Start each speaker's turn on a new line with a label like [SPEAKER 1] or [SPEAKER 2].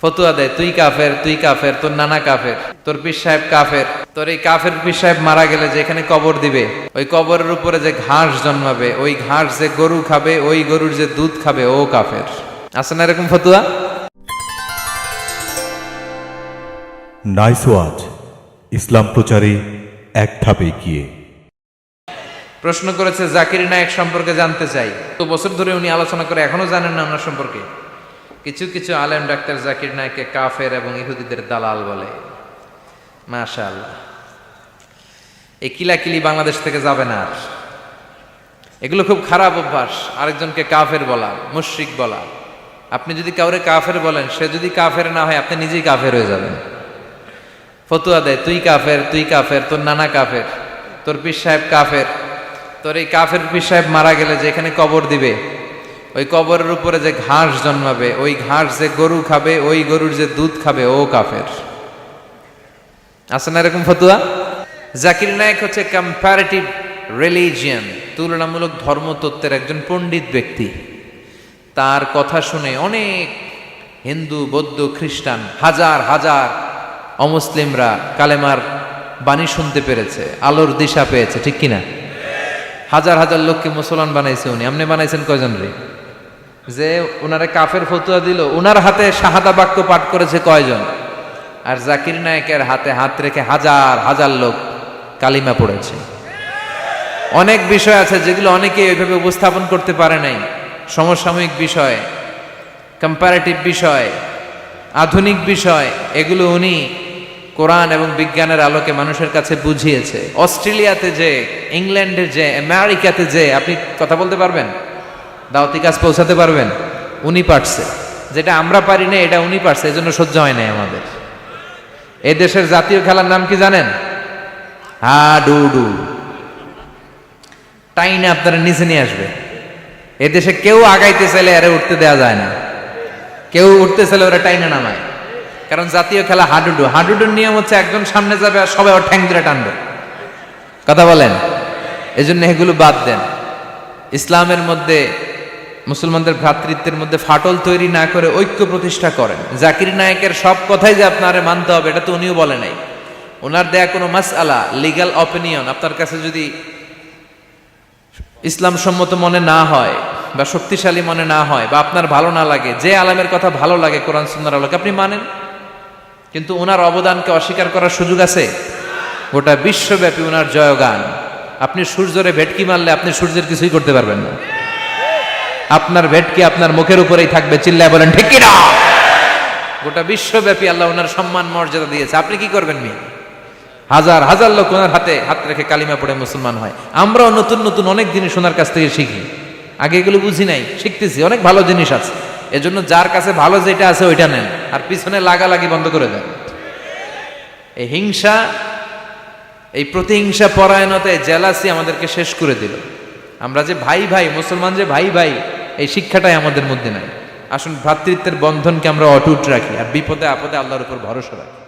[SPEAKER 1] ফতুয়া দেয়, তুই কাফের, তুই কাফের, তোর নানা কাফের, তোর পীর সাহেব কাফের, তোর এই কাফের পীর সাহেব মারা গেলে যে এখানে কবর দিবে, ওই কবরের উপরে যে ঘাস জন্মাবে, ওই ঘাস যে গরু খাবে, ওই গরুর যে দুধ খাবে, ও কাফের। আছে না এরকম ফতুয়া?
[SPEAKER 2] নাইস ওয়াচ, ইসলাম প্রচারে এক ধাপ এগিয়ে।
[SPEAKER 1] প্রশ্ন করেছে জাকির নায়েক সম্পর্কে জানতে চাই। তো বছর ধরে উনি আলোচনা করে এখনো জানেন না ওনার সম্পর্কে। কিছু কিছু আলেম ডাক্তার জাকির নায়েককে কাফের এবং ইহুদিদের দালাল বলে। মাশাআল্লাহ, এই কিলাকিলি বাংলাদেশ থেকে যাবে না আর। এগুলো খুব খারাপ অভ্যাস, আরেকজনকে কাফের বলা, মুশরিক বলা। আপনি যদি কাউরে কাফের বলেন, সে যদি কাফের না হয়, আপনি নিজেই কাফের হয়ে যাবেন। ফতুয়া দেয়, তুই কাফের, তুই কাফের, তোর নানা কাফের, তোর পীর সাহেব কাফের, তোর এই কাফের পীর সাহেব মারা গেলে যে এখানে কবর দিবে, ওই কবরের উপরে যে ঘাস জন্মাবে, ওই ঘাস যে গরু খাবে, ওই গরুর যে দুধ খাবে, ও কাফের। আছে না এরকম ফতুয়া? জাকির নায়েক হচ্ছে কম্পারেটিভ রিলিজিয়ান, তুলনামূলক ধর্মতত্ত্বের একজন পণ্ডিত ব্যক্তি। তার কথা শুনে অনেক হিন্দু, বৌদ্ধ, খ্রিস্টান, হাজার হাজার অমুসলিমরা কালেমার বাণী শুনতে পেরেছে, আলোর দিশা পেয়েছে, ঠিক কিনা? হাজার হাজার লোককে মুসলমান বানাইছে উনি। আপনি বানাইছেন কয়জন রে? যে ওনারে কাফের ফতুয়া দিল, ওনার হাতে শাহাদা বাক্য পাঠ করেছে কয়জন? আর জাকির নায়েকের হাতে হাত রেখে হাজার হাজার লোক কালিমা পড়েছে। অনেক বিষয় আছে যেগুলো অনেকে ওইভাবে উপস্থাপন করতে পারে নাই। সমসাময়িক বিষয়, কম্পারেটিভ বিষয়, আধুনিক বিষয়, এগুলো উনি কোরআন এবং বিজ্ঞানের আলোকে মানুষের কাছে বুঝিয়েছে। অস্ট্রেলিয়াতে যে, ইংল্যান্ডে যে, আমেরিকাতে যে, আপনি কথা বলতে পারবেন, দাওয়াতি কাজ পৌঁছাতে পারবেন, উনি পারছে। যেটা আমরা পারি না, এটা উনি পারছে, এজন্য সহ্য হয় নাই আমাদের। এই দেশের জাতীয় খেলার নাম কি জানেন? হাডুডু। টাইনে আপনারা নিচে নিয়ে আসবে। এ দেশে কেউ আগাইতে চাইলে আরে উঠতে দেওয়া যায় না, কেউ উঠতে চাইলে ওরা টাইনে নামায়। কারণ জাতীয় খেলা হাডুডু। হাডুডুর নিয়ম হচ্ছে একজন সামনে যাবে আর সবাই ওর ঠ্যাং ধরে টানবে। কথা বলেন? এজন্য এগুলো বাদ দেন। ইসলামের মধ্যে, মুসলমানদের ভ্রাতৃত্বের মধ্যে ফাটল তৈরি না করে ঐক্য প্রতিষ্ঠা করেন। জাকির নায়েকের সব কথাই যে আপনারে মানতে হবে, এটা তো উনিও বলে নাই। ওনার দেয়া কোনো মাসআলা, লিগ্যাল অপিনিয়ন আপনার কাছে যদি ইসলাম সম্মত মনে না হয় বা শক্তিশালী মনে না হয় বা আপনার ভালো না লাগে, যে আলেমের কথা ভালো লাগে কোরআন সুন্নাহর আলোকে আপনি মানেন। কিন্তু ওনার অবদানকে অস্বীকার করার সুযোগ আছে? গোটা বিশ্বব্যাপী ওনার জয়গান। আপনি সূর্যরে ভেটকি মারলে আপনি সূর্যের কিছুই করতে পারবেন না। আপনার ভেটকি আপনার মুখের উপরেই থাকবে। চিল্লায় বলেন ঠিক কি না? গোটা বিশ্বব্যাপী আল্লাহ ওনার সম্মান মর্যাদা দিয়েছে। আপনি কি করবেন? মেয়ে হাজার হাজার লোক ওনার হাতে হাত রেখে কালিমা পড়ে মুসলমান হয়। আমরাও নতুন নতুন অনেক জিনিস ওনার কাছ থেকে শিখি। আগে এগুলো বুঝি নাই, শিখতেছি। অনেক ভালো জিনিস আছে। এজন্য যার কাছে ভালো যেটা আছে ওইটা নেন, আর পিছনে লাগালাগি বন্ধ করে দেন। এই হিংসা, এই প্রতিহিংসা পরায়ণতায় জেলাসি আমাদেরকে শেষ করে দিল। আমরা যে ভাই ভাই, মুসলমান যে ভাই ভাই, এই শিক্ষাটাই আমাদের মধ্যে নাই। আসুন ভ্রাতৃত্বের বন্ধনকে আমরা অটুট রাখি, আর বিপদে আপদে আল্লাহর উপর ভরসা রাখি।